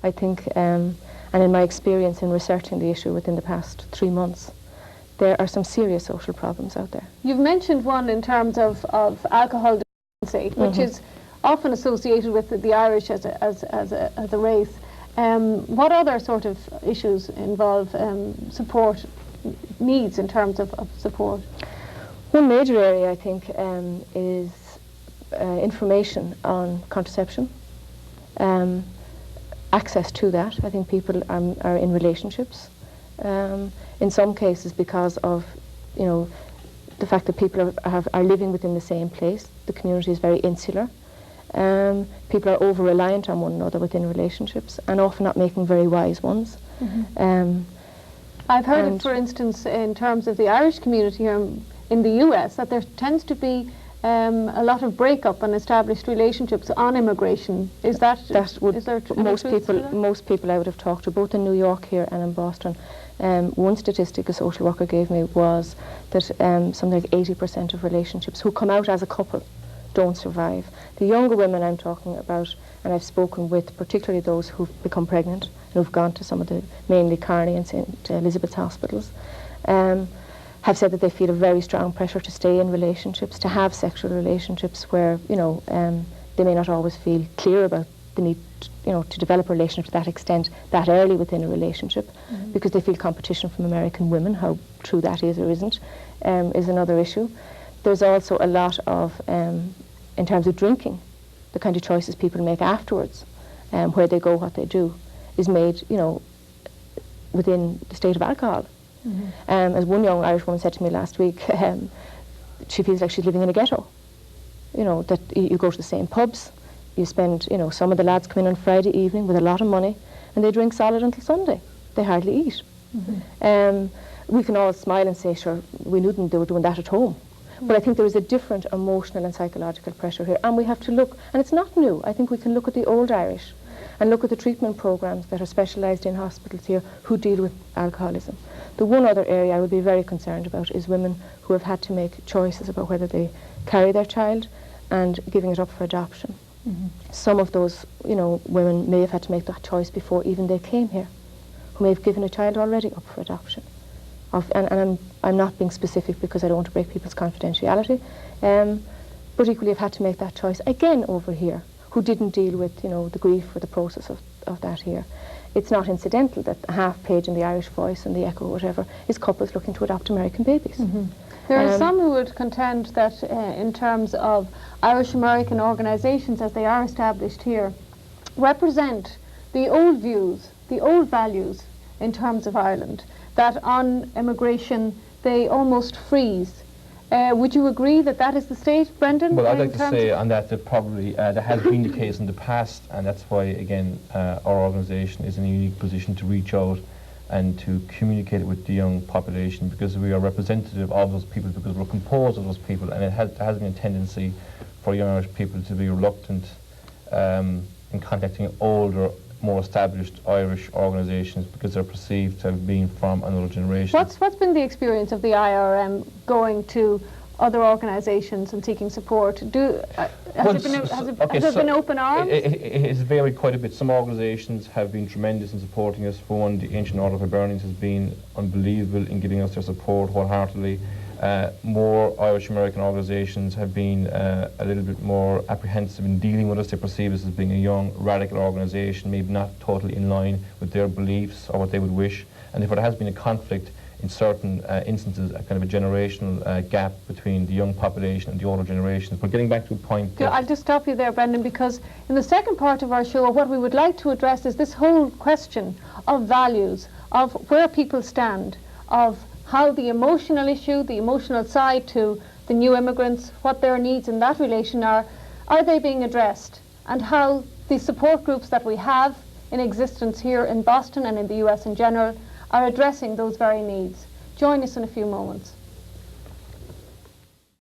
I think, and in my experience in researching the issue within the past 3 months, there are some serious social problems out there. You've mentioned one in terms of alcohol dependency, which is often associated with the Irish as a race. What other sort of issues involve support needs in terms of support? One major area, I think, is information on contraception. Access to that. I think people are in relationships. In some cases, because of, the fact that people are living within the same place, the community is very insular. People are over-reliant on one another within relationships, and often not making very wise ones. I've heard it, for instance, in terms of the Irish community here in the US, that there tends to be a lot of breakup and established relationships on immigration. Is there most people I would have talked to, both in New York here and in Boston, one statistic a social worker gave me was that something like 80% of relationships who come out as a couple don't survive. The younger women I'm talking about, and I've spoken with particularly those who've become pregnant and who've gone to some of the mainly Carney and St. Elizabeth's hospitals, have said that they feel a very strong pressure to stay in relationships, to have sexual relationships where, they may not always feel clear about the need, to develop a relationship to that extent that early within a relationship, because they feel competition from American women. How true that is or isn't is another issue. There's also a lot of, in terms of drinking, the kind of choices people make afterwards, where they go, what they do, is made, within the state of alcohol. As one young Irish woman said to me last week, she feels like she's living in a ghetto. That you go to the same pubs, you spend, some of the lads come in on Friday evening with a lot of money, and they drink solid until Sunday. They hardly eat. We can all smile and say, sure, we knew them, they were doing that at home. But I think there is a different emotional and psychological pressure here, and we have to look, and it's not new. I think we can look at the old Irish and look at the treatment programs that are specialised in hospitals here who deal with alcoholism. The one other area I would be very concerned about is women who have had to make choices about whether they carry their child and giving it up for adoption. Some of those, women may have had to make that choice before even they came here, who may have given a child already up for adoption. And I'm not being specific because I don't want to break people's confidentiality, but equally have had to make that choice again over here, who didn't deal with, the grief or the process of that here. It's not incidental that a half page in the Irish Voice and the Echo or whatever is couples looking to adopt American babies. There are some who would contend that in terms of Irish-American organisations as they are established here, represent the old views, the old values in terms of Ireland, that on immigration they almost freeze. Would you agree that that is the state, Brendan? Well, I'd like to say on that probably that has been the case in the past, and that's why, again, our organisation is in a unique position to reach out and to communicate with the young population, because we are representative of those people, because we're composed of those people, and there has been a tendency for young Irish people to be reluctant in contacting older, more established Irish organisations because they're perceived to have been from another generation. What's been the experience of the IRM going to other organisations and seeking support? Has it been open arms? It has varied quite a bit. Some organisations have been tremendous in supporting us. For one, the Ancient Order of Hibernians has been unbelievable in giving us their support wholeheartedly. More Irish-American organisations have been a little bit more apprehensive in dealing with us. They perceive us as being a young, radical organisation, maybe not totally in line with their beliefs or what they would wish. And therefore there has been a conflict in certain instances, a kind of a generational gap between the young population and the older generations. But getting back to a point... I'll just stop you there, Brendan, because in the second part of our show, what we would like to address is this whole question of values, of where people stand, of how the emotional issue, the emotional side to the new immigrants, what their needs in that relation are they being addressed, and how the support groups that we have in existence here in Boston and in the US in general are addressing those very needs. Join us in a few moments.